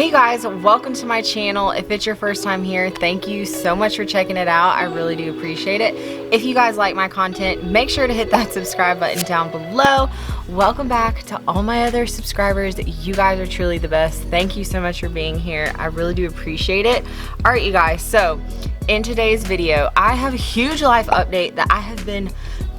Hey guys, welcome to my channel. If it's your first time here, thank you so much for checking it out. I really do appreciate it. If you guys like my content, make sure to hit that subscribe button down below. Welcome back to all my other subscribers. You guys are truly the best. Thank you so much for being here. I really do appreciate it. All right, you guys, so in today's video, I have a huge life update that I have been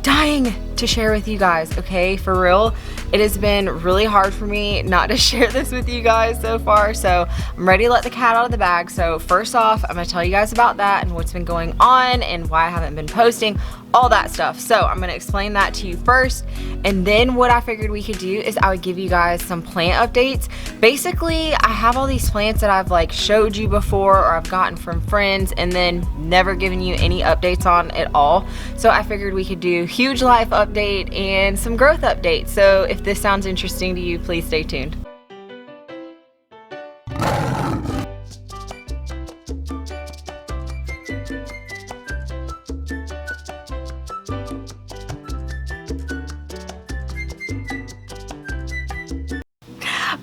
dying to share with you guys. Okay, for real, it has been really hard for me not to share this with you guys so far, so I'm ready to let the cat out of the bag. So first off, I'm gonna tell you guys about that and what's been going on and why I haven't been posting, all that stuff. So I'm gonna explain that to you first, and then what I figured we could do is I would give you guys some plant updates. Basically, I have all these plants that I've like showed you before or I've gotten from friends and then never given you any updates on at all. So I figured we could do huge life update and some growth updates. So if this sounds interesting to you, please stay tuned.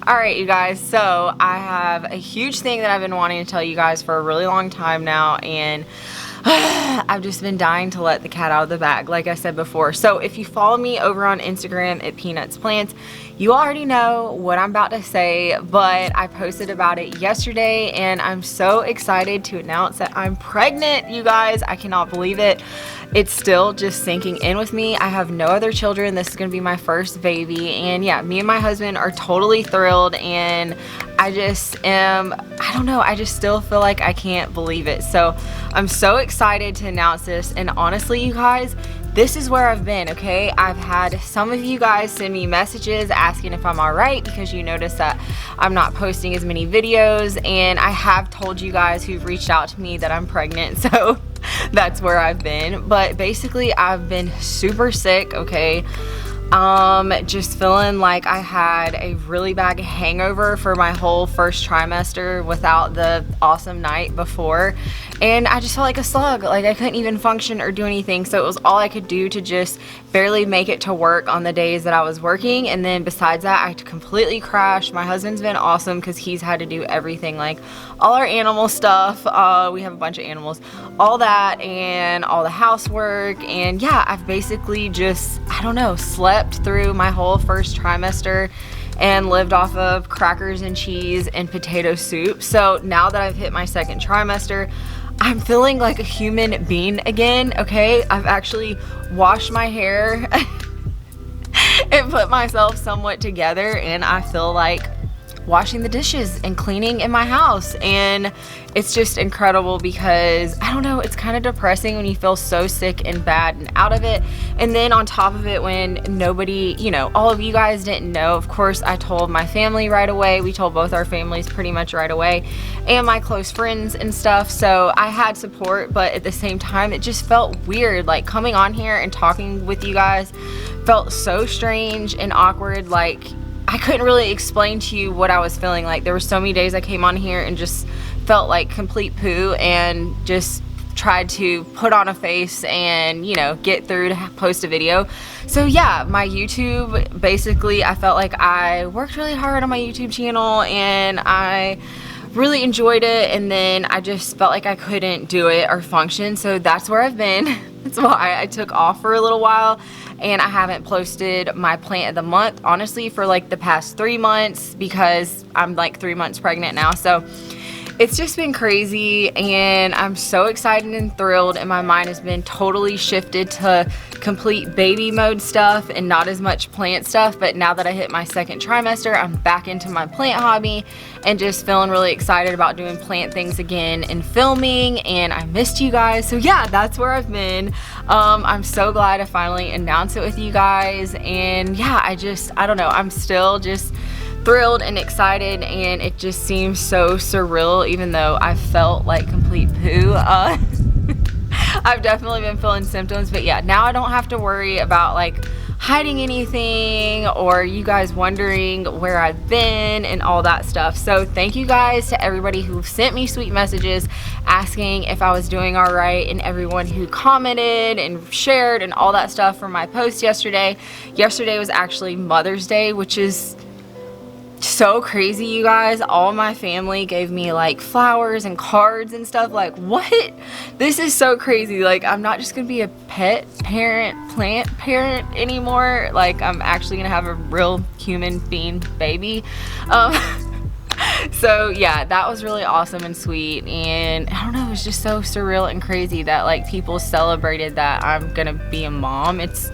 Alright, you guys, so I have a huge thing that I've been wanting to tell you guys for a really long time now, and I've just been dying to let the cat out of the bag, like I said before. So if you follow me over on Instagram at Peanuts Plants, you already know what I'm about to say, but I posted about it yesterday and I'm so excited to announce that I'm pregnant, you guys. I cannot believe it. It's still just sinking in with me. I have no other children. This is gonna be my first baby, and yeah, me and my husband are totally thrilled, and I just am, I don't know, I just still feel like I can't believe it. So I'm so excited to announce this, and honestly, you guys, this is where I've been, okay? I've had some of you guys send me messages asking if I'm all right because you notice that I'm not posting as many videos, and I have told you guys who've reached out to me that I'm pregnant, so that's where I've been. But basically, I've been super sick, okay? Just feeling like I had a really bad hangover for my whole first trimester without the awesome night before, and I just felt like a slug. Like I couldn't even function or do anything, so it was all I could do to just barely make it to work on the days that I was working. And then besides that, I completely crashed. My husband's been awesome because he's had to do everything, like all our animal stuff, we have a bunch of animals, all that, and all the housework. And yeah, I've basically just, I don't know, slept through my whole first trimester and lived off of crackers and cheese and potato soup. So now that I've hit my second trimester, I'm feeling like a human being again, okay? I've actually washed my hair and put myself somewhat together, and I feel like washing the dishes and cleaning in my house, and it's just incredible because I don't know, it's kind of depressing when you feel so sick and bad and out of it. And then on top of it, when nobody, you know, all of you guys didn't know, of course I told my family right away. We told both our families pretty much right away, and my close friends and stuff, so I had support. But at the same time, it just felt weird, like coming on here and talking with you guys felt so strange and awkward. Like I couldn't really explain to you what I was feeling like. There were so many days I came on here and just felt like complete poo and just tried to put on a face and, you know, get through to post a video. So yeah, my YouTube, basically I felt like I worked really hard on my YouTube channel and I really enjoyed it, and then I just felt like I couldn't do it or function. So that's where I've been. That's why I took off for a little while, and I haven't posted my plant of the month honestly for like the past 3 months because I'm like 3 months pregnant now. So it's just been crazy, and I'm so excited and thrilled, and my mind has been totally shifted to complete baby mode stuff and not as much plant stuff. But now that I hit my second trimester, I'm back into my plant hobby and just feeling really excited about doing plant things again and filming, and I missed you guys. So yeah, that's where I've been. I'm so glad to finally announce it with you guys, and yeah, I don't know, I'm still just thrilled and excited, and it just seems so surreal even though I felt like complete poo. I've definitely been feeling symptoms, but yeah, now I don't have to worry about like hiding anything or you guys wondering where I've been and all that stuff. So thank you guys to everybody who sent me sweet messages asking if I was doing all right, and everyone who commented and shared and all that stuff from my post yesterday. Yesterday was actually Mother's Day, which is so crazy, you guys. All my family gave me like flowers and cards and stuff. Like, what? This is so crazy. Like, I'm not just gonna be a pet parent, plant parent anymore. Like, I'm actually gonna have a real human being baby. So yeah, that was really awesome and sweet, and I don't know, it was just so surreal and crazy that like people celebrated that I'm gonna be a mom. It's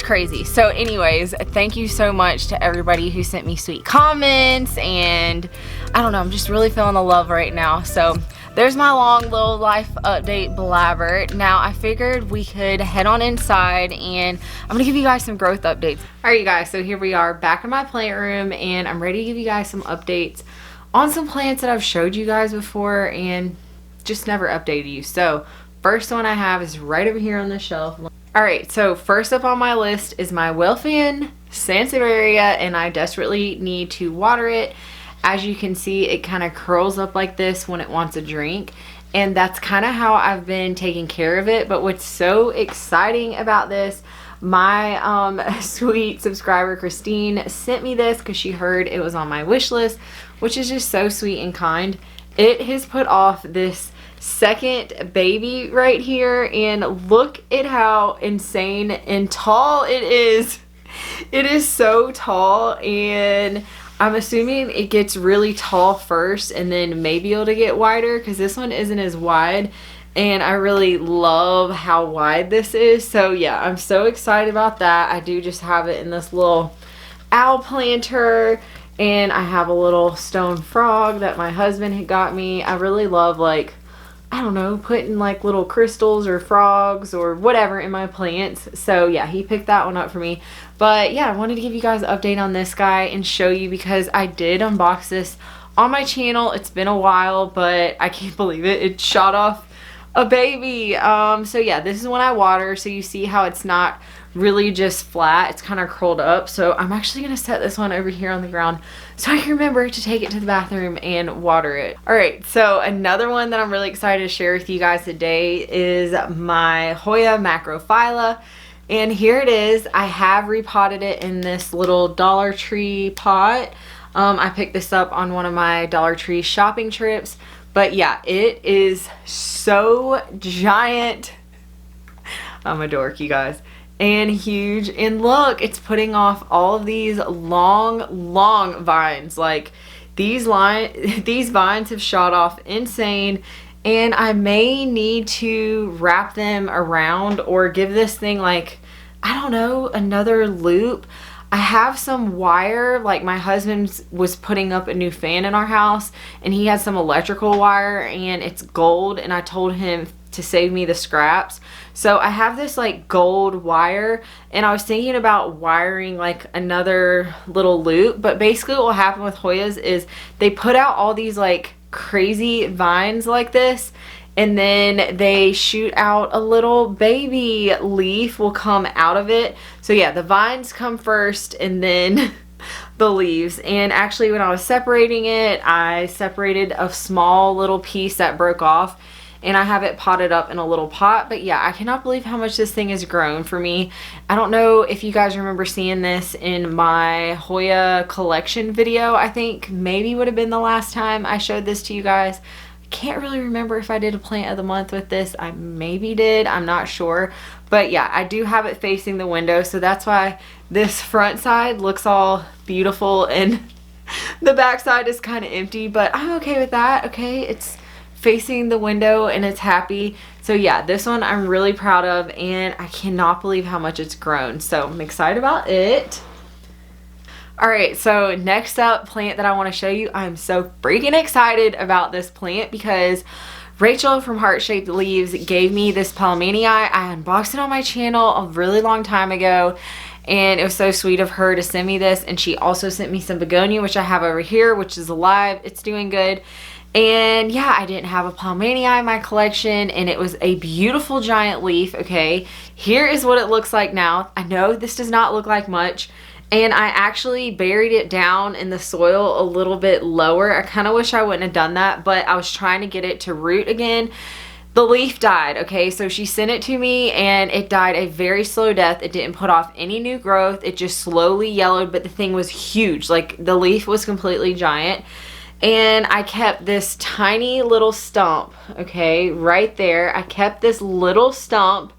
crazy. So anyways, thank you so much to everybody who sent me sweet comments, and I don't know, I'm just really feeling the love right now. So there's my long little life update blabber. Now I figured we could head on inside and I'm gonna give you guys some growth updates. All right, you guys, so here we are back in my plant room, and I'm ready to give you guys some updates on some plants that I've showed you guys before and just never updated you. So first one I have is right over here on the shelf. Alright, so first up on my list is my Wilfan Sansevieria, and I desperately need to water it. As you can see, it kind of curls up like this when it wants a drink, and that's kind of how I've been taking care of it. But what's so exciting about this, my sweet subscriber Christine sent me this because she heard it was on my wish list, which is just so sweet and kind. It has put off this second baby right here, and look at how insane and tall it is. It is so tall, and I'm assuming it gets really tall first and then maybe it'll get wider, because this one isn't as wide, and I really love how wide this is. So yeah, I'm so excited about that. I do just have it in this little owl planter, and I have a little stone frog that my husband had got me. I really love, like, I don't know, putting like little crystals or frogs or whatever in my plants. So yeah, he picked that one up for me. But yeah, I wanted to give you guys an update on this guy and show you, because I did unbox this on my channel. It's been a while, but I can't believe it. It shot off a baby. So yeah, this is when I water. So you see how it's not really just flat, it's kind of curled up. So I'm actually going to set this one over here on the ground so I can remember to take it to the bathroom and water it. Alright, so another one that I'm really excited to share with you guys today is my Hoya macrophylla, and here it is. I have repotted it in this little Dollar Tree pot. I picked this up on one of my Dollar Tree shopping trips, but yeah, it is so giant. I'm a dork, you guys. And huge, and look, it's putting off all of these long vines. Like, these vines have shot off insane, and I may need to wrap them around or give this thing, like, I don't know, another loop. I have some wire, like my husband was putting up a new fan in our house, and he had some electrical wire, and it's gold, and I told him to save me the scraps. So I have this like gold wire, and I was thinking about wiring like another little loop. But basically what will happen with Hoyas is they put out all these like crazy vines like this, and then they shoot out a little baby leaf will come out of it. So yeah, the vines come first and then the leaves. And actually when I was separating it, I separated a small little piece that broke off, and I have it potted up in a little pot. But yeah, I cannot believe how much this thing has grown for me. I don't know if you guys remember seeing this in my Hoya collection video. I think maybe would have been the last time I showed this to you guys. I can't really remember if I did a plant of the month with this. I maybe did, I'm not sure. But yeah, I do have it facing the window, so that's why this front side looks all beautiful and the back side is kind of empty. But I'm okay with that. Okay, it's facing the window and it's happy. So yeah, this one I'm really proud of, and I cannot believe how much it's grown. So I'm excited about it. Alright, so next up, plant that I want to show you. I'm so freaking excited about this plant because Rachel from Heart Shaped Leaves gave me this Palmanii. I unboxed it on my channel a really long time ago, and it was so sweet of her to send me this. And she also sent me some begonia, which I have over here, which is alive. It's doing good. And yeah, I didn't have a Palmanii in my collection, and it was a beautiful giant leaf. Okay, here is what it looks like now. I know this does not look like much, and I actually buried it down in the soil a little bit lower. I kind of wish I wouldn't have done that, but I was trying to get it to root again. the leaf died. Okay, so she sent it to me and it died a very slow death. It didn't put off any new growth. It just slowly yellowed, but the thing was huge. Like, the leaf was completely giant. And I kept this tiny little stump, okay, right there. I kept this little stump,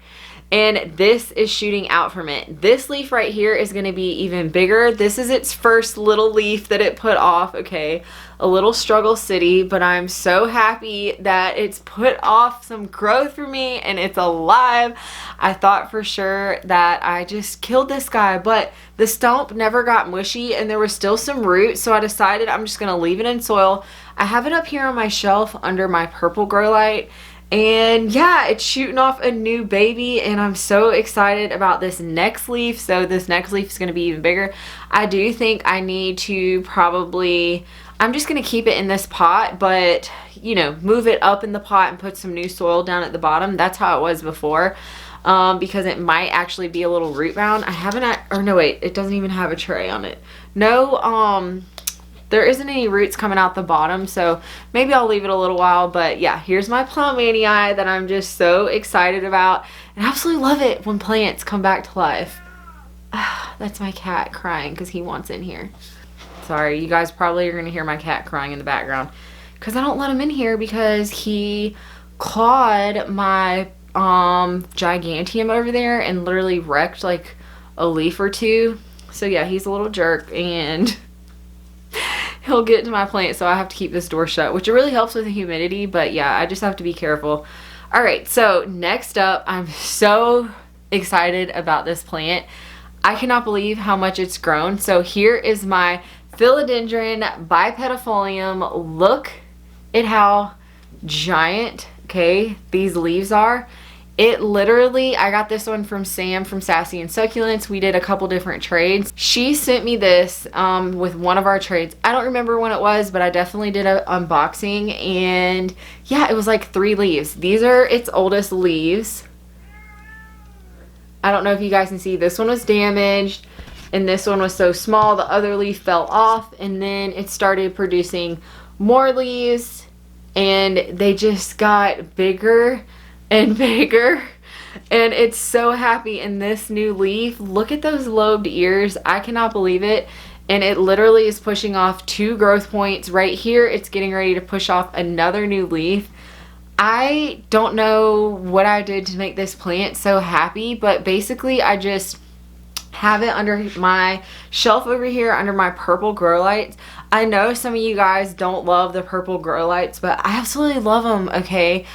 and this is shooting out from it. This leaf right here is going to be even bigger. This is its first little leaf that it put off, okay. A little struggle city, but I'm so happy that it's put off some growth for me and it's alive. I thought for sure that I just killed this guy, but the stump never got mushy and there was still some roots, so I decided I'm just going to leave it in soil. I have it up here on my shelf under my purple grow light. And yeah, it's shooting off a new baby and I'm so excited about this next leaf. So this next leaf is going to be even bigger. I do think I need to probably, I'm just going to keep it in this pot, but you know, move it up in the pot and put some new soil down at the bottom. That's how it was before, because it might actually be a little root bound. I haven't, or no wait, it doesn't even have a tray on it. No, there isn't any roots coming out the bottom, so maybe I'll leave it a little while. But yeah, here's my Plumanii that I'm just so excited about. And I absolutely love it when plants come back to life. That's my cat crying because he wants in here. Sorry, you guys probably are going to hear my cat crying in the background because I don't let him in here because he clawed my Gigantium over there and literally wrecked like a leaf or two. So yeah, he's a little jerk and he'll get to my plant, so I have to keep this door shut, which it really helps with the humidity, but yeah, I just have to be careful. All right, so next up, I'm so excited about this plant. I cannot believe how much it's grown. So here is my Philodendron bipedifolium. Look at how giant, okay, these leaves are. It literally, I got this one from Sam from Sassy and Succulents. We did a couple different trades. She sent me this with one of our trades. I don't remember when it was, but I definitely did an unboxing. And yeah, it was like 3 leaves. These are its oldest leaves. I don't know if you guys can see. This one was damaged and this one was so small. The other leaf fell off and then it started producing more leaves and they just got bigger and bigger, and it's so happy in this new leaf. Look at those lobed ears. I cannot believe it. And it literally is pushing off 2 growth points right here. It's getting ready to push off another new leaf. I don't know what I did to make this plant so happy, but basically I just have it under my shelf over here under my purple grow lights. I know some of you guys don't love the purple grow lights, but I absolutely love them, okay?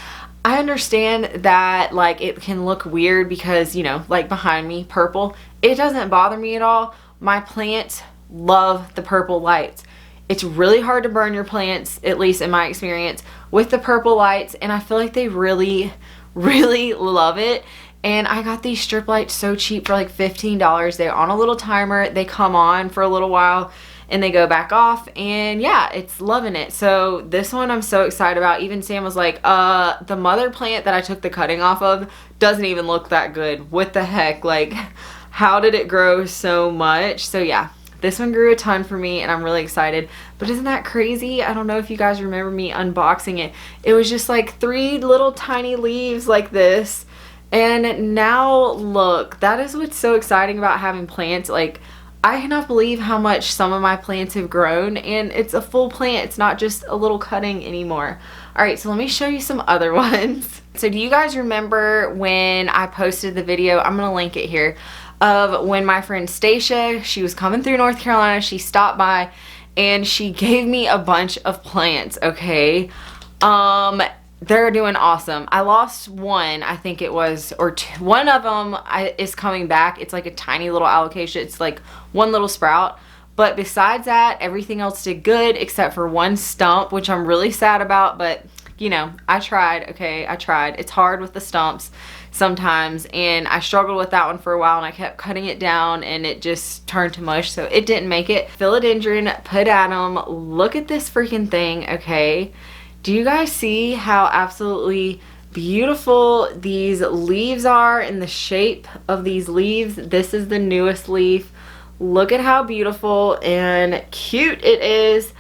I understand that like it can look weird because, you know, like behind me, purple. It doesn't bother me at all. My plants love the purple lights. It's really hard to burn your plants, at least in my experience, with the purple lights, and I feel like they really, really love it. And I got these strip lights so cheap for like $15. They're on a little timer. They come on for a little while and they go back off, and yeah, it's loving it. So this one I'm so excited about. Even Sam was like, the mother plant that I took the cutting off of doesn't even look that good. What the heck? Like, how did it grow so much? So yeah, this one grew a ton for me and I'm really excited. But isn't that crazy? I don't know if you guys remember me unboxing it. It was just like 3 little tiny leaves like this. And now look, that is what's so exciting about having plants. Like, I cannot believe how much some of my plants have grown, and it's a full plant. It's not just a little cutting anymore. All right, so let me show you some other ones. So do you guys remember when I posted the video, I'm gonna link it here, of when my friend Stacia, she was coming through North Carolina, she stopped by and she gave me a bunch of plants, okay? They're doing awesome. I lost one, I think it was, or one of them is coming back. It's like a tiny little Alocasia. It's like one little sprout. But besides that, everything else did good except for one stump, which I'm really sad about. But, you know, I tried, okay? I tried. It's hard with the stumps sometimes. And I struggled with that one for a while. And I kept cutting it down and it just turned to mush. So it didn't make it. Philodendron Panatum. Look at this freaking thing, okay? Do you guys see how absolutely beautiful these leaves are in the shape of these leaves? This is the newest leaf. Look at how beautiful and cute it is.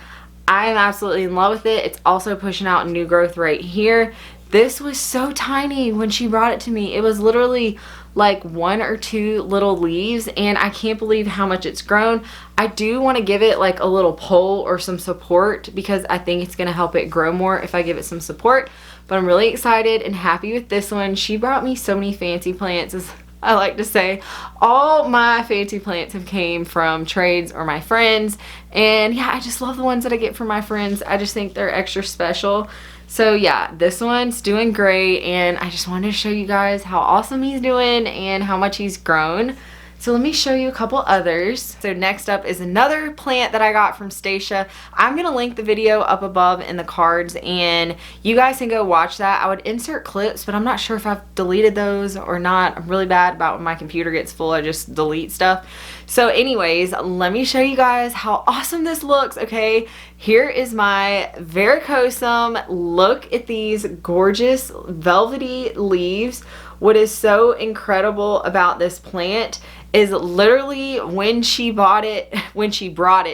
I am absolutely in love with it. It's also pushing out new growth right here. This was so tiny when she brought it to me. It was literally like 1 or 2 little leaves, and I can't believe how much it's grown. I do want to give it like a little pole or some support because I think it's going to help it grow more if I give it some support. But I'm really excited and happy with this one. She brought me so many fancy plants, as I like to say. All my fancy plants have came from trades or my friends, and yeah, I just love the ones that I get from my friends. I just think they're extra special. So yeah, this one's doing great, and I just wanted to show you guys how awesome he's doing and how much he's grown. So let me show you a couple others. So next up is another plant that I got from Stacia. I'm gonna link the video up above in the cards, and you guys can go watch that. I would insert clips, but I'm not sure if I've deleted those or not. I'm really bad about when my computer gets full, I just delete stuff. So anyways, let me show you guys how awesome this looks, okay? Here is my Variegata. Look at these gorgeous velvety leaves. What is so incredible about this plant is literally when she brought it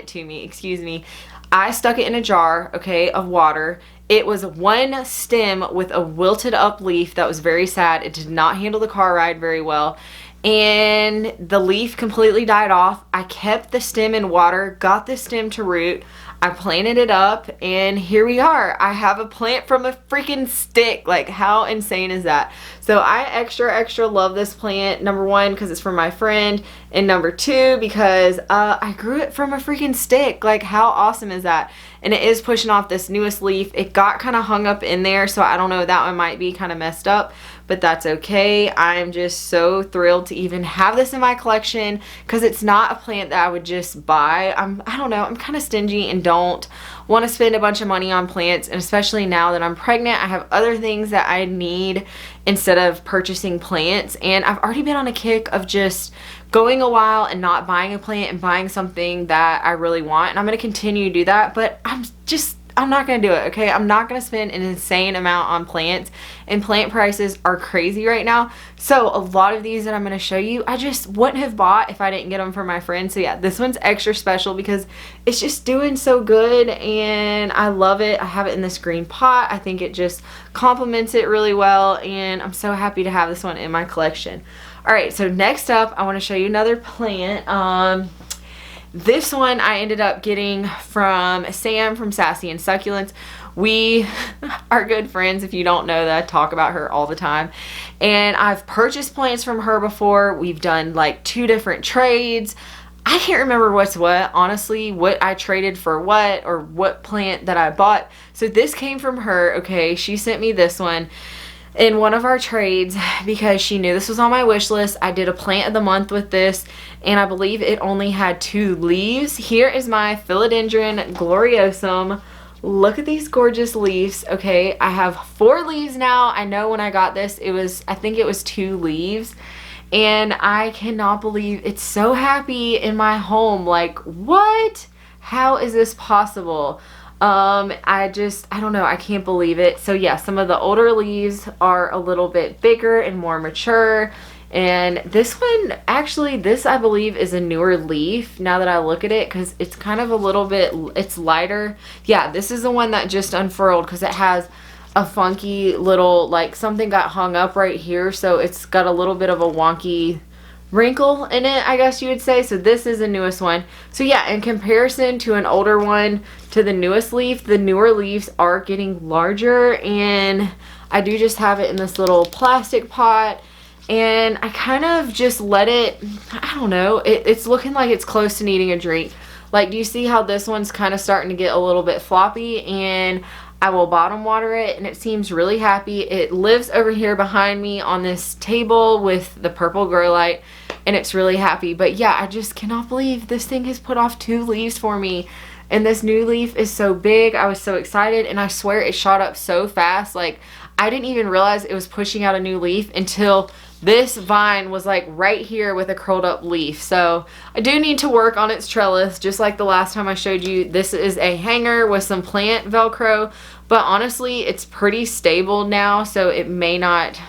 to me, excuse me, I stuck it in a jar, okay, of water. It was one stem with a wilted up leaf that was very sad. It did not handle the car ride very well, and the leaf completely died off. I kept the stem in water, got the stem to root. I planted it up, and here we are. I have a plant from a freaking stick. Like, how insane is that? So I extra love this plant. Number 1, because it's from my friend, and number 2, because I grew it from a freaking stick. Like, how awesome is that? And it is pushing off this newest leaf. It got kind of hung up in there, so I don't know, that one might be kind of messed up, but that's okay. I'm just so thrilled to even have this in my collection, because it's not a plant that I would just buy. I don't know, I'm kind of stingy and don't want to spend a bunch of money on plants, and especially now that I'm pregnant, I have other things that I need instead of purchasing plants. And I've already been on a kick of just going a while and not buying a plant and buying something that I really want, and I'm going to continue to do that, but I'm not going to do it, okay? I'm not going to spend an insane amount on plants, and plant prices are crazy right now. So a lot of these that I'm going to show you, I just wouldn't have bought if I didn't get them for my friend. So yeah, this one's extra special because it's just doing so good, and I love it. I have it in this green pot. I think it just complements it really well, and I'm so happy to have this one in my collection. All right, so next up, I want to show you another plant. This one I ended up getting from Sam from Sassy and Succulents. We are good friends. If you don't know that, I talk about her all the time. And I've purchased plants from her before. We've done like 2 different trades. I can't remember what's what, honestly, what I traded for what, or what plant that I bought. So this came from her, okay? She sent me this one in one of our trades because she knew this was on my wish list. I did a plant of the month with this, and I believe it only had 2 leaves. Here is my Philodendron Gloriosum. Look at these gorgeous leaves. Okay, I have 4 leaves now. I know when I got this, I think it was 2 leaves, and I cannot believe it's so happy in my home. Like, what? How is this possible? I don't know, I can't believe it. So yeah, some of the older leaves are a little bit bigger and more mature, and this one, actually, this I believe is a newer leaf now that I look at it, because it's kind of a little bit, it's lighter. Yeah, this is the one that just unfurled, because it has a funky little, like, something got hung up right here, so it's got a little bit of a wonky wrinkle in it, I guess you would say. So this is the newest one. So yeah, in comparison to an older one to the newest leaf, the newer leaves are getting larger, and I do just have it in this little plastic pot, and I kind of just let it, I don't know, it's looking like it's close to needing a drink. Like, do you see how this one's kind of starting to get a little bit floppy? And I will bottom water it, and it seems really happy. It lives over here behind me on this table with the purple grow light, and it's really happy. But yeah, I just cannot believe this thing has put off 2 leaves for me, and this new leaf is so big. I was so excited, and I swear it shot up so fast. Like, I didn't even realize it was pushing out a new leaf until this vine was like right here with a curled up leaf. So I do need to work on its trellis, just like the last time I showed you. This is a hanger with some plant Velcro, but honestly, it's pretty stable now, so it may not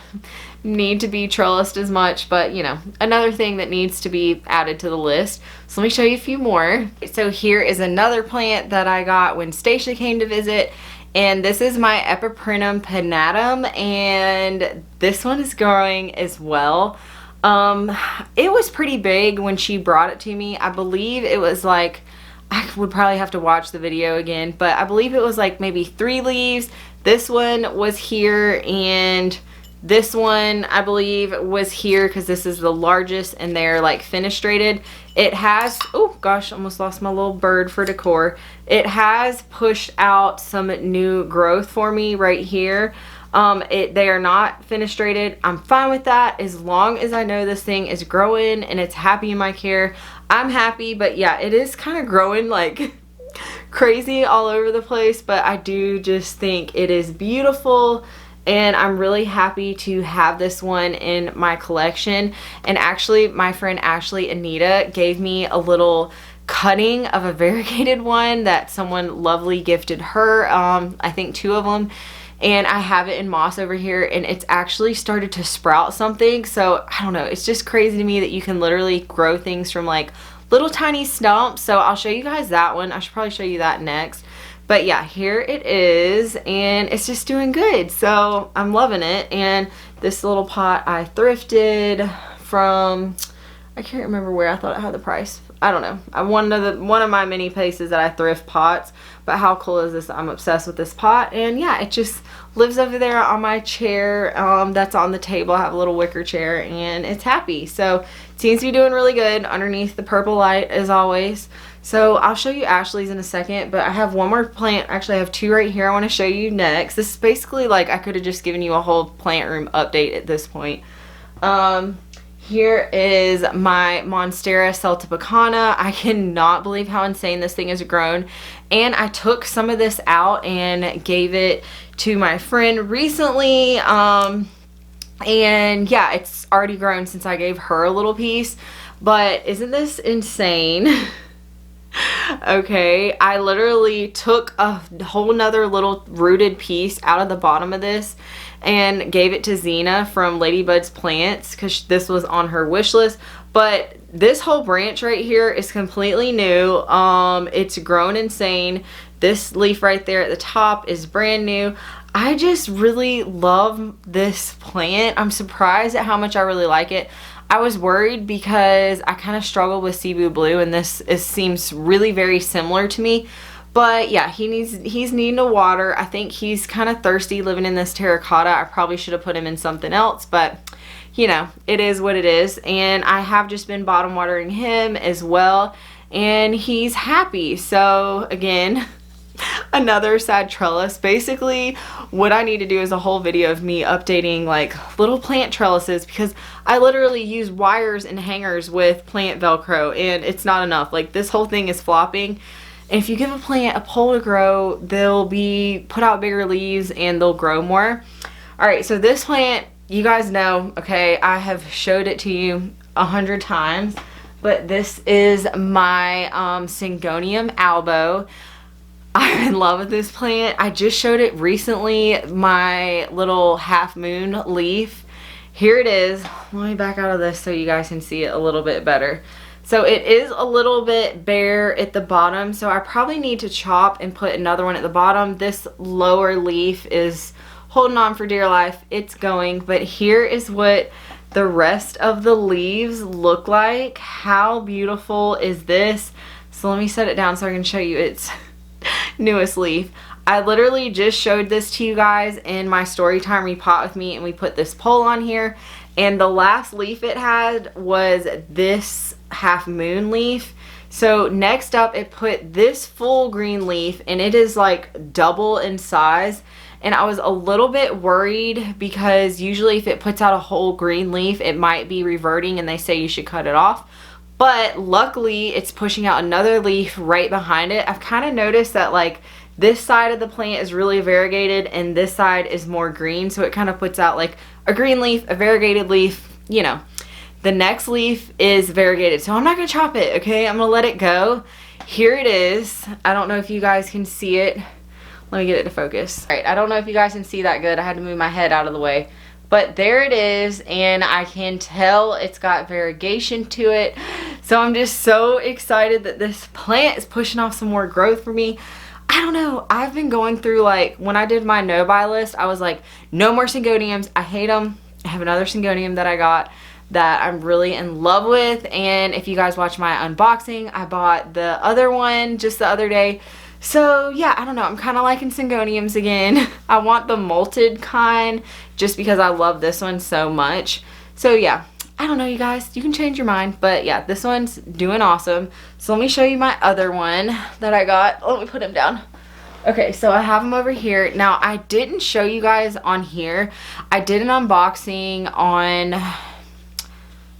need to be trellised as much, but you know, another thing that needs to be added to the list. So let me show you a few more. So here is another plant that I got when Stacia came to visit, And this is my Epiprenum Panatum, and this one is growing as well. It was pretty big when she brought it to me. I believe it was like, I would probably have to watch the video again, but I believe it was like maybe 3 leaves. This one was here, and this one I believe was here because this is the largest, and they're like fenestrated. It has, oh gosh, almost lost my little bird for decor. It has pushed out some new growth for me right here. They are not fenestrated. I'm fine with that as long as I know this thing is growing and it's happy in my care. I'm happy, but yeah, it is kind of growing like crazy all over the place, but I do just think it is beautiful, and I'm really happy to have this one in my collection. And actually, my friend Ashley Anita gave me a little cutting of a variegated one that someone lovely gifted her. I think 2 of them. And I have it in moss over here, and it's actually started to sprout something. So I don't know, it's just crazy to me that you can literally grow things from like little tiny stumps. So I'll show you guys that one. I should probably show you that next. But yeah, here it is, and it's just doing good. So I'm loving it. And this little pot I thrifted from, I can't remember where. I thought it had the price. I don't know. One of my many places that I thrift pots. But how cool is this? I'm obsessed with this pot. And yeah, it just lives over there on my chair that's on the table. I have a little wicker chair, and it's happy. So it seems to be doing really good underneath the purple light as always. So I'll show you Ashley's in a second, but I have one more plant. Actually, I have 2 right here I want to show you next. This is basically like I could have just given you a whole plant room update at this point. Here is my Monstera Pecana. I cannot believe how insane this thing has grown. And I took some of this out and gave it to my friend recently. And yeah, it's already grown since I gave her a little piece. But isn't this insane? Okay, I literally took a whole nother little rooted piece out of the bottom of this and gave it to Zena from Ladybud's Plants because this was on her wish list. But this whole branch right here is completely new. It's grown insane. This leaf right there at the top is brand new. I just really love this plant. I'm surprised at how much I really like it. I was worried because I kind of struggle with Cebu Blue, and this seems really very similar to me. But yeah, he's needing to water. I think he's kind of thirsty living in this terracotta. I probably should have put him in something else, but you know, it is what it is. And I have just been bottom watering him as well, and he's happy. So again, another sad trellis. Basically, what I need to do is a whole video of me updating like little plant trellises, because I literally use wires and hangers with plant Velcro, and it's not enough. Like, this whole thing is flopping. And if you give a plant a pole to grow, they'll put out bigger leaves and they'll grow more. Alright, so this plant, you guys know, okay, I have showed it to you 100 times, but this is my Syngonium albo. I'm in love with this plant. I just showed it recently, my little half moon leaf. Here it is. Let me back out of this so you guys can see it a little bit better. So it is a little bit bare at the bottom, so I probably need to chop and put another one at the bottom. This lower leaf is holding on for dear life. It's going, but here is what the rest of the leaves look like. How beautiful is this? So let me set it down so I can show you its newest leaf. I literally just showed this to you guys in my story time repot with me, and we put this pole on here, and the last leaf it had was this half moon leaf. So next up it put this full green leaf, and it is like double in size. And I was a little bit worried because usually if it puts out a whole green leaf, it might be reverting, and they say you should cut it off. But luckily it's pushing out another leaf right behind it. I've kind of noticed that like this side of the plant is really variegated and this side is more green, so it kind of puts out like a green leaf, a variegated leaf, you know. The next leaf is variegated, so I'm not gonna chop it, okay? I'm gonna let it go. Here it is. I don't know if you guys can see it. Let me get it to focus. All right, I don't know if you guys can see that good. I had to move my head out of the way. But there it is, and I can tell it's got variegation to it. So I'm just so excited that this plant is pushing off some more growth for me. I don't know. I've been going through, like, when I did my no-buy list, I was like, no more Syngoniums. I hate them. I have another Syngonium that I got that I'm really in love with. And if you guys watch my unboxing, I bought the other one just the other day. So yeah, I don't know. I'm kind of liking Syngoniums again. I want the molted kind just because I love this one so much. So yeah, I don't know, you guys. You can change your mind. But yeah, this one's doing awesome. So let me show you my other one that I got. Let me put him down. Okay, so I have them over here. Now, I didn't show you guys on here. I did an unboxing on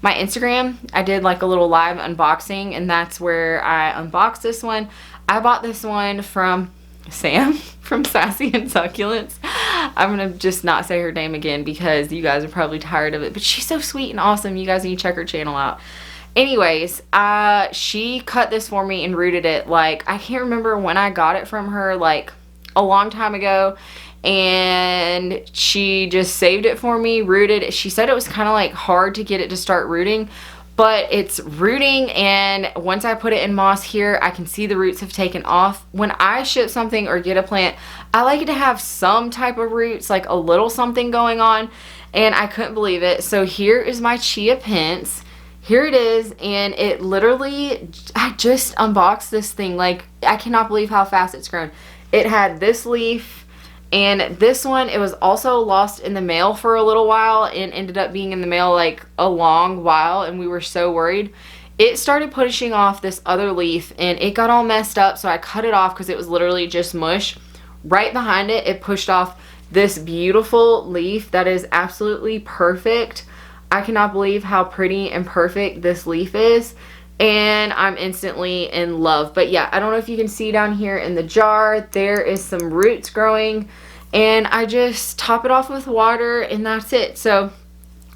my Instagram. I did like a little live unboxing, and that's where I unboxed this one. I bought this one from Sam from Sassy and Succulents. I'm going to just not say her name again because you guys are probably tired of it. But she's so sweet and awesome. You guys need to check her channel out. Anyways, she cut this for me and rooted it. Like, I can't remember when I got it from her, like a long time ago, and she just saved it for me, rooted it. She said it was kind of like hard to get it to start rooting, but it's rooting, and once I put it in moss here, I can see the roots have taken off. When I ship something or get a plant, I like it to have some type of roots, like a little something going on, and I couldn't believe it. So here is my Chia Pense. Here it is, and it literally, I just unboxed this thing. Like, I cannot believe how fast it's grown. It had this leaf, and this one, it was also lost in the mail for a little while, and ended up being in the mail like a long while, and we were so worried. It started pushing off this other leaf, and it got all messed up, so I cut it off because it was literally just mush. Right behind it, it pushed off this beautiful leaf that is absolutely perfect. I cannot believe how pretty and perfect this leaf is, and I'm instantly in love. But yeah, I don't know if you can see down here in the jar, there is some roots growing, and I just top it off with water, and that's it. So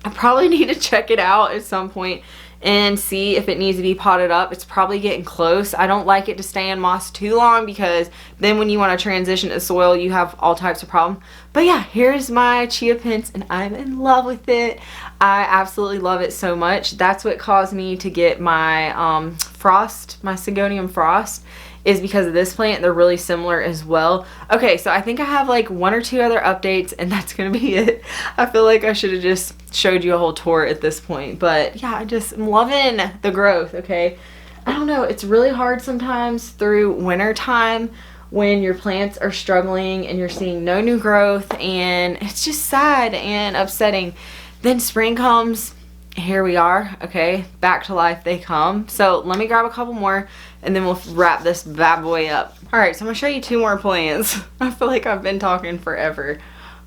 I probably need to check it out at some point and see if it needs to be potted up. It's probably getting close. I don't like it to stay in moss too long because then when you want to transition to soil, you have all types of problems. But yeah, here's my Chia Pense, and I'm in love with it. I absolutely love it so much. That's what caused me to get my frost, my Syngonium frost, is because of this plant. They're really similar as well. Okay, so I think I have like 1 or 2 other updates, and that's gonna be it. I feel like I should have just showed you a whole tour at this point, but yeah, I just am loving the growth. Okay, I don't know, it's really hard sometimes through winter time when your plants are struggling and you're seeing no new growth, and it's just sad and upsetting. Then spring comes, here we are. Okay, back to life they come. So let me grab a couple more, and then we'll wrap this bad boy up. All right, so I'm gonna show you 2 more plants. I feel like I've been talking forever.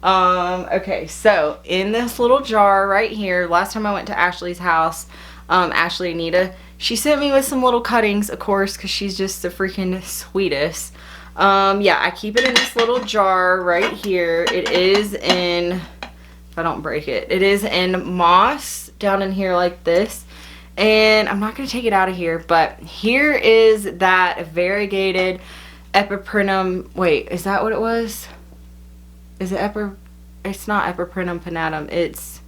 Okay, so in this little jar right here, last time I went to Ashley's house, Ashley Anita, she sent me with some little cuttings, of course, because she's just the freaking sweetest. Yeah, I keep it in this little jar right here. It is in, if I don't break it, it is in moss down in here like this. And I'm not going to take it out of here, but here is that variegated Epiprenum, wait, is that what it was? Is it it's not Epiprenum Panatum, it's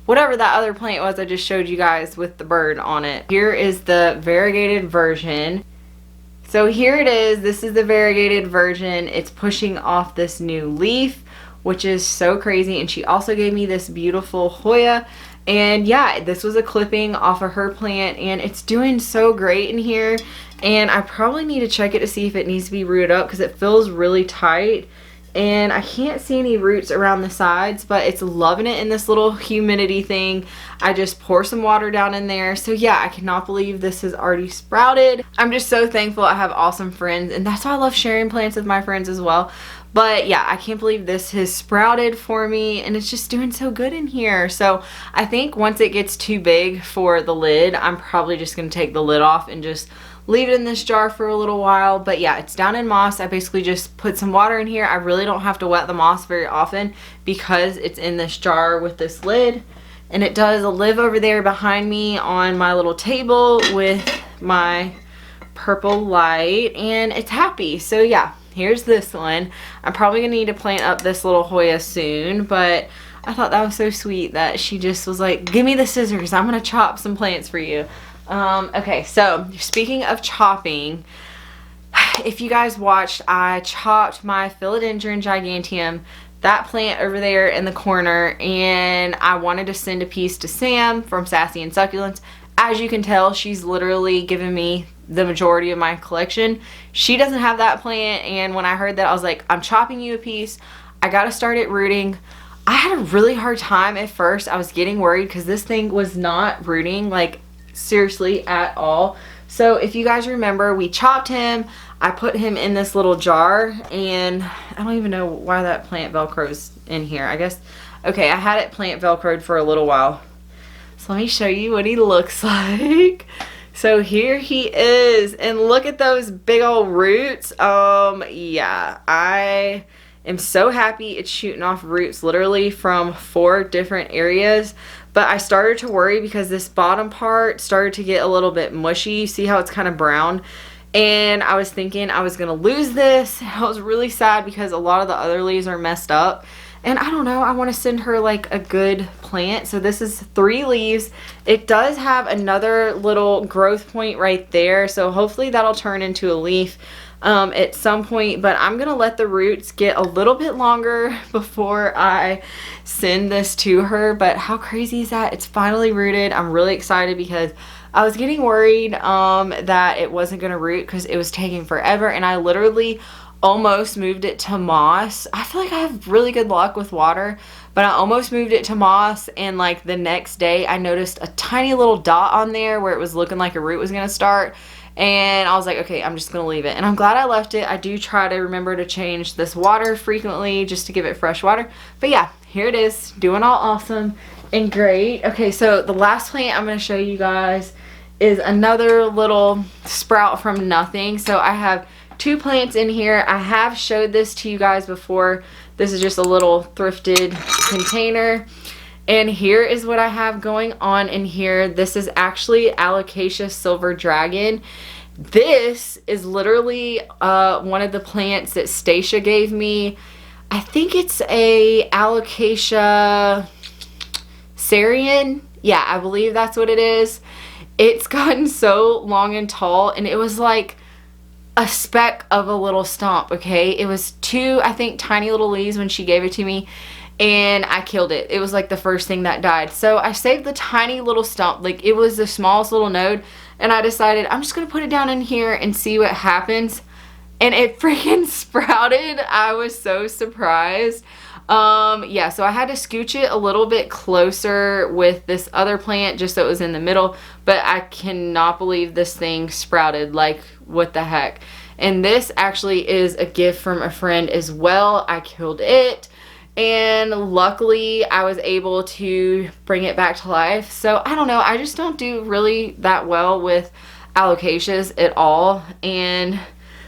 whatever that other plant was I just showed you guys with the bird on it. Here is the variegated version. So here it is, this is the variegated version. It's pushing off this new leaf, which is so crazy. And she also gave me this beautiful Hoya. And yeah, this was a clipping off of her plant, and it's doing so great in here. And I probably need to check it to see if it needs to be rooted up because it feels really tight. And I can't see any roots around the sides, but it's loving it in this little humidity thing. I just pour some water down in there. So yeah, I cannot believe this has already sprouted. I'm just so thankful I have awesome friends, and that's why I love sharing plants with my friends as well. But yeah, I can't believe this has sprouted for me, and it's just doing so good in here. So I think once it gets too big for the lid, I'm probably just going to take the lid off and just leave it in this jar for a little while. But yeah, it's down in moss. I basically just put some water in here. I really don't have to wet the moss very often because it's in this jar with this lid. And it does live over there behind me on my little table with my purple light, and it's happy. So yeah, here's this one. I'm probably gonna need to plant up this little Hoya soon, but I thought that was so sweet that she just was like, give me the scissors, I'm gonna chop some plants for you. Okay, so speaking of chopping, if you guys watched, I chopped my Philodendron giganteum, that plant over there in the corner, and I wanted to send a piece to Sam from Sassy and Succulents. As you can tell, she's literally given me the majority of my collection. She doesn't have that plant, and when I heard that, I was like, I'm chopping you a piece. I gotta start it rooting. I had a really hard time at first. I was getting worried because this thing was not rooting, like seriously at all. So if you guys remember, we chopped him. I put him in this little jar, and I don't even know why that plant velcro's in here. I guess, okay, I had it plant velcroed for a little while. So let me show you what he looks like. So here he is, and look at those big old roots. Yeah, I am so happy it's shooting off roots literally from 4 different areas. But I started to worry because this bottom part started to get a little bit mushy. See how it's kind of brown? And I was thinking I was gonna lose this. I was really sad because a lot of the other leaves are messed up. And I don't know, I want to send her like a good plant. So this is 3 leaves. It does have another little growth point right there. So hopefully that'll turn into a leaf at some point. But I'm going to let the roots get a little bit longer before I send this to her. But how crazy is that? It's finally rooted. I'm really excited because I was getting worried that it wasn't going to root because it was taking forever. And I literally almost moved it to moss. I feel like I have really good luck with water, but I almost moved it to moss, and like the next day I noticed a tiny little dot on there where it was looking like a root was gonna start, and I was like, okay, I'm just gonna leave it. And I'm glad I left it. I do try to remember to change this water frequently just to give it fresh water. But yeah, here it is, doing all awesome and great. Okay, so the last plant I'm gonna show you guys is another little sprout from nothing. So I have 2 plants in here. I have showed this to you guys before. This is just a little thrifted container. And here is what I have going on in here. This is actually Alocasia Silver Dragon. This is literally one of the plants that Stacia gave me. I think it's a Alocasia Syngonium. Yeah, I believe that's what it is. It's gotten so long and tall, and it was like a speck of a little stump, okay? It was 2, I think, tiny little leaves when she gave it to me, and I killed it. It was like the first thing that died. So I saved the tiny little stump, like it was the smallest little node, and I decided I'm just gonna put it down in here and see what happens. And it freaking sprouted. I was so surprised. Yeah, so I had to scooch it a little bit closer with this other plant just so it was in the middle, but I cannot believe this thing sprouted. Like, what the heck? And this actually is a gift from a friend as well. I killed it, and luckily I was able to bring it back to life. So I don't know, I just don't do really that well with alocasias at all, and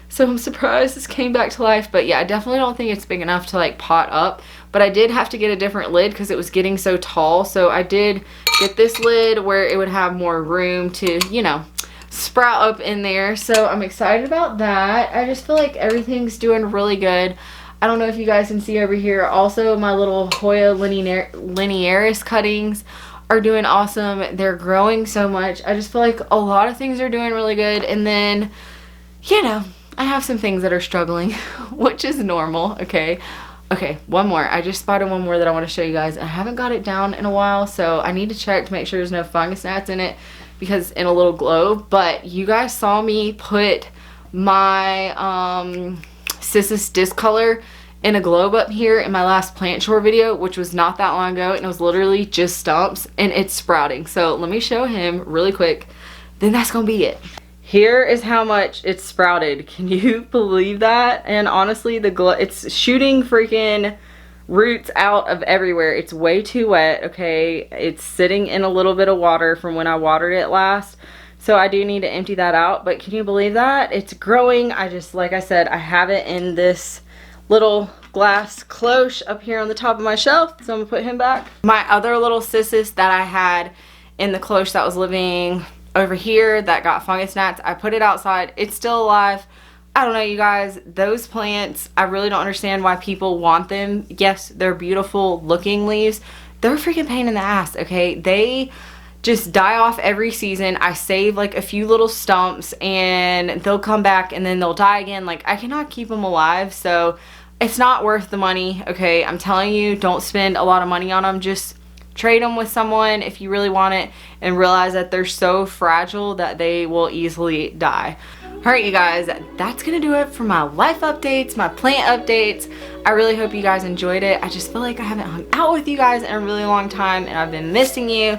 so I'm surprised this came back to life. But yeah, I definitely don't think it's big enough to like pot up. But I did have to get a different lid because it was getting so tall. So I did get this lid where it would have more room to, you know, sprout up in there. So I'm excited about that. I just feel like everything's doing really good. I don't know if you guys can see over here. Also, my little Hoya linearis cuttings are doing awesome. They're growing so much. I just feel like a lot of things are doing really good. And then, you know, I have some things that are struggling, which is normal, okay? Okay, one more. I just spotted one more that I want to show you guys. I haven't got it down in a while, so I need to check to make sure there's no fungus gnats in it, because in a little globe. But you guys saw me put my Cissus discolor in a globe up here in my last plant chore video, which was not that long ago, and it was literally just stumps, and it's sprouting. So let me show him really quick, then that's gonna be it. Here is how much it's sprouted. Can you believe that? And honestly, it's shooting freaking roots out of everywhere. It's way too wet, okay? It's sitting in a little bit of water from when I watered it last. So I do need to empty that out. But can you believe that? It's growing. I just, like I said, I have it in this little glass cloche up here on the top of my shelf. So I'm gonna put him back. My other little cissus that I had in the cloche that was living over here that got fungus gnats, I put it outside. It's still alive. I don't know, you guys, those plants, I really don't understand why people want them. Yes, they're beautiful looking leaves. They're a freaking pain in the ass, okay? They just die off every season. I save like a few little stumps and they'll come back and then they'll die again. Like, I cannot keep them alive, so it's not worth the money. Okay, I'm telling you, don't spend a lot of money on them. Just trade them with someone if you really want it, and realize that they're so fragile that they will easily die. Alright you guys, that's gonna do it for my life updates, my plant updates. I really hope you guys enjoyed it. I just feel like I haven't hung out with you guys in a really long time and I've been missing you.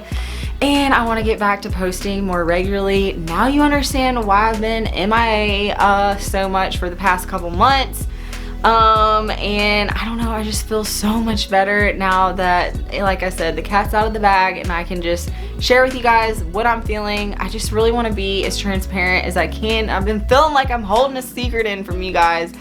And I want to get back to posting more regularly. Now you understand why I've been MIA so much for the past couple months. And I don't know, I just feel so much better now that, like I said, the cat's out of the bag and I can just share with you guys what I'm feeling. I just really want to be as transparent as I can. I've been feeling like I'm holding a secret in from you guys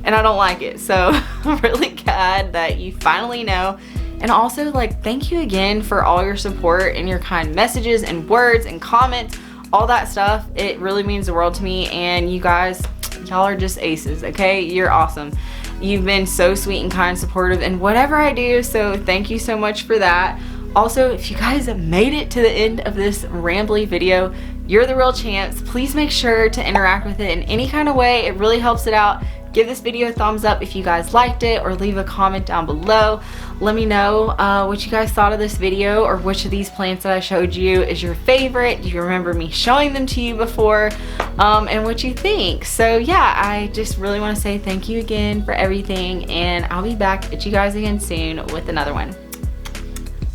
and I don't like it. So I'm really glad that you finally know. And also, like, thank you again for all your support and your kind messages and words and comments, all that stuff. It really means the world to me, and you guys, y'all are just aces, okay? You're awesome. You've been so sweet and kind, supportive in whatever I do, so thank you so much for that. Also, if you guys have made it to the end of this rambly video, you're the real champs. Please make sure to interact with it in any kind of way. It really helps it out. Give this video a thumbs up if you guys liked it, or leave a comment down below. Let me know what you guys thought of this video, or which of these plants that I showed you is your favorite. Do you remember me showing them to you before? And what you think. So yeah, I just really want to say thank you again for everything, and I'll be back at you guys again soon with another one.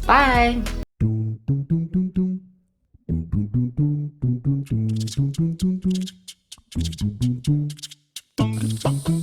Bye. Dum dum dum.